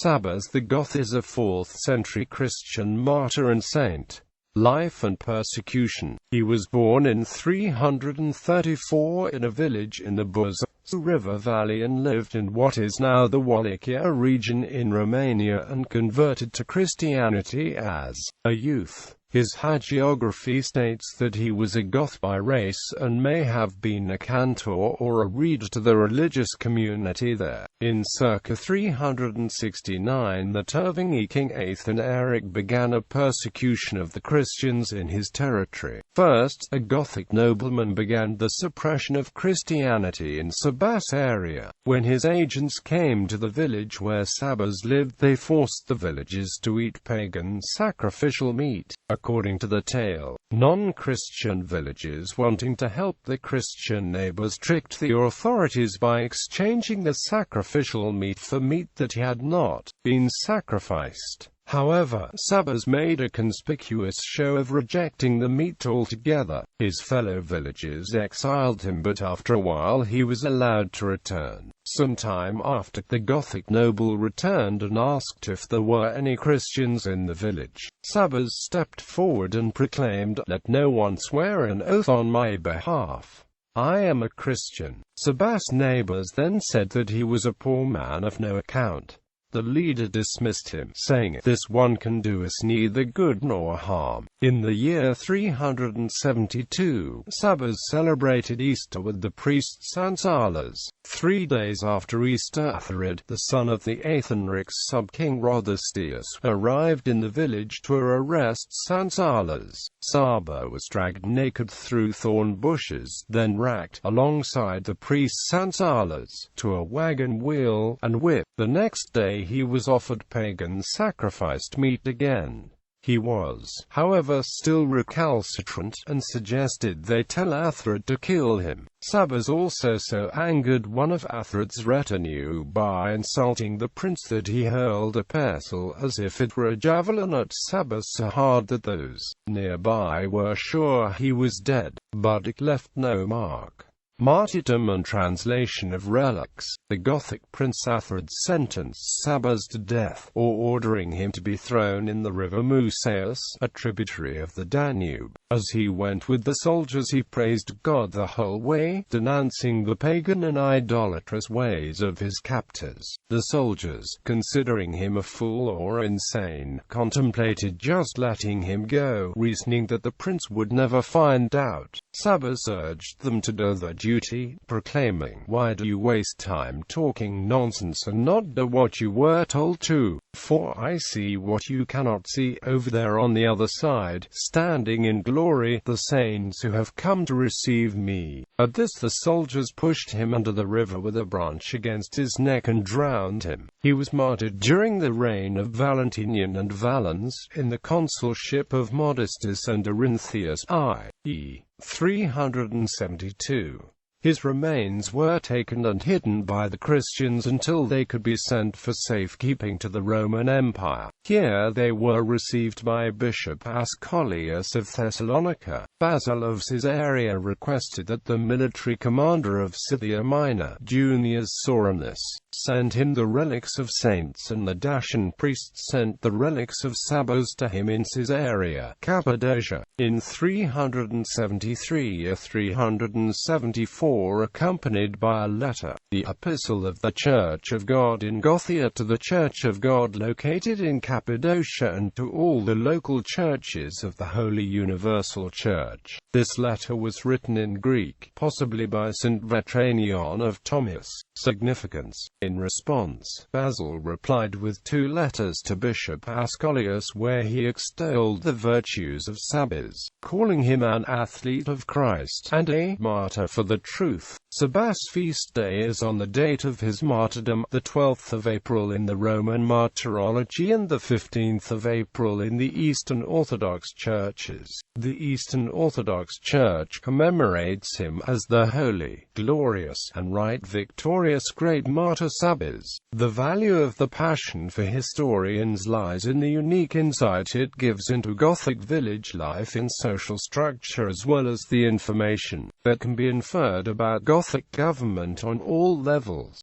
Sabbas the Goth is a 4th-century Christian martyr and saint. Life and persecution. He was born in 334 in a village in the Buz River Valley and lived in what is now the Wallachia region in Romania and converted to Christianity as a youth. His hagiography states that he was a Goth by race and may have been a cantor or a reader to the religious community there. In circa 369 the Turvingi king Aethon Eric began a persecution of the Christians in his territory. First, a Gothic nobleman began the suppression of Christianity in Sabbas area. When his agents came to the village where Sabbas lived, they forced the villagers to eat pagan sacrificial meat. According to the tale, non-Christian villagers wanting to help their Christian neighbors tricked the authorities by exchanging the sacrificial meat for meat that had not been sacrificed. However, Sabbas made a conspicuous show of rejecting the meat altogether. His fellow villagers exiled him, but after a while he was allowed to return. Some time after, the Gothic noble returned and asked if there were any Christians in the village. Sabbas stepped forward and proclaimed, "Let no one swear an oath on my behalf. I am a Christian." Sabbas' neighbors then said that he was a poor man of no account. The leader dismissed him, saying, "This one can do us neither good nor harm." In the year 372, Sabbas celebrated Easter with the priest Sansalas. 3 days after Easter, Atharid, the son of the Aethonric's sub-king Rodestius, arrived in the village to arrest Sansalas. Sabba was dragged naked through thorn bushes, then racked, alongside the priest Sansalas, to a wagon wheel, and whipped. The next day he was offered pagan sacrificed meat again. He was, however, still recalcitrant, and suggested they tell Atharid to kill him. Sabbas also so angered one of Atharid's retinue by insulting the prince that he hurled a pestle as if it were a javelin at Sabbas so hard that those nearby were sure he was dead, but it left no mark. Martyrdom and translation of relics. The Gothic prince Atharid sentenced Sabbas to death, or ordering him to be thrown in the river Musaeus, a tributary of the Danube. As he went with the soldiers he praised God the whole way, denouncing the pagan and idolatrous ways of his captors. The soldiers, considering him a fool or insane, contemplated just letting him go, reasoning that the prince would never find out. Sabbas urged them to do their duty, proclaiming, "Why do you waste time talking nonsense and not do what you were told to? For I see what you cannot see, over there on the other side, standing in glory, the saints who have come to receive me." At this the soldiers pushed him under the river with a branch against his neck and drowned him. He was martyred during the reign of Valentinian and Valens, in the consulship of Modestus and Arinthius, i.e. 372. His remains were taken and hidden by the Christians until they could be sent for safekeeping to the Roman Empire. Here they were received by Bishop Ascolius of Thessalonica. Basil of Caesarea requested that the military commander of Scythia Minor, Junius Soranus, send him the relics of saints, and the Dacian priests sent the relics of Sabbas to him in Caesarea, Cappadocia. In 373 or 374, accompanied by a letter, the Epistle of the Church of God in Gothia to the Church of God located in Cappadocia and to all the local churches of the Holy Universal Church. This letter was written in Greek, possibly by St. Vetranion of Thomas. Significance. In response, Basil replied with 2 letters to Bishop Ascolius where he extolled the virtues of Sabbas, calling him an athlete of Christ and a martyr for the truth. Sabbas' feast day is on the date of his martyrdom, the 12th of April in the Roman Martyrology and the 15th of April in the Eastern Orthodox churches. The Eastern Orthodox Church commemorates him as the holy, glorious, and right victorious great martyr Sabbas. The value of the Passion for historians lies in the unique insight it gives into Gothic village life in social structure, as well as the information that can be inferred about Gothic government on all levels.